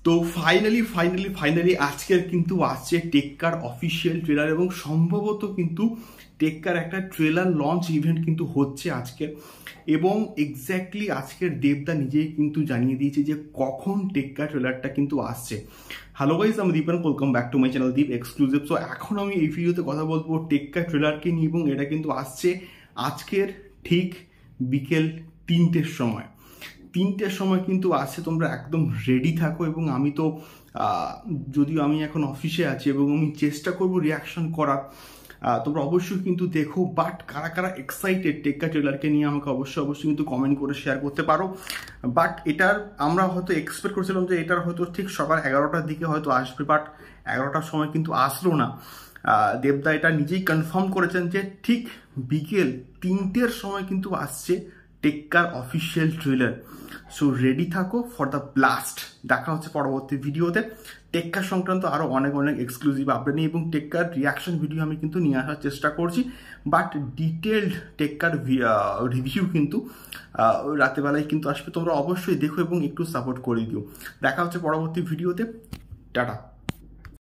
তো ফাইনালি আজকের কিন্তু আসছে টেক্কার অফিসিয়াল ট্রেলার এবং সম্ভবত কিন্তু টেক্কার একটা ট্রেলার লঞ্চ ইভেন্ট কিন্তু হচ্ছে আজকে। এবং এক্স্যাক্টলি আজকের দেবদা নিজেই কিন্তু জানিয়ে দিয়েছে যে কখন টেক্কা ট্রেলারটা কিন্তু আসছে। হ্যালো গাইস, আমি Dipan, welcome back to my channel Deep exclusive. So এখন আমি এই ভিডিওতে কথা বলবো টেক্কা ট্রেলারকে নিয়ে, এবং এটা কিন্তু আসছে আজকের ঠিক বিকেল 3টের সময়। 3টের সময় কিন্তু আসছে, তোমরা একদম রেডি থাকো। এবং আমি তো যদিও আমি এখন অফিসে আছি এবং আমি চেষ্টা করব রিয়াকশন করার, তোমরা অবশ্যই কিন্তু দেখো। বাট কারা কারা এক্সাইটেড টেক্কা ট্রেলারকে নিয়ে আমাকে অবশ্যই কিন্তু কমেন্ট করে শেয়ার করতে পারো। বাট এটার আমরা হয়তো এক্সপেক্ট করছিলাম যে এটার হয়তো ঠিক সকাল 11টার দিকে হয়তো আসবে, বাট 11টার সময় কিন্তু আসলো না। দেবদা এটা নিজেই কনফার্ম করেছেন যে ঠিক বিকেল 3টের সময় কিন্তু আসছে টেক্কার অফিসিয়াল ট্রেলার। সো রেডি থাকো ফর দ্য ব্লাস্ট। দেখা হচ্ছে পরবর্তী ভিডিওতে। টেক্কার সংক্রান্ত আরও অনেক এক্সক্লুসিভ আপডেট নিয়ে এবং টেক্কার রিয়াকশন ভিডিও আমি কিন্তু নিয়ে আসার চেষ্টা করছি। বাট ডিটেলড টেক্কার রিভিউ কিন্তু রাতেবেলায় কিন্তু আসবে। তোমরা অবশ্যই দেখো এবং একটু সাপোর্ট করে দিও। দেখা হচ্ছে পরবর্তী ভিডিওতে। টাটা।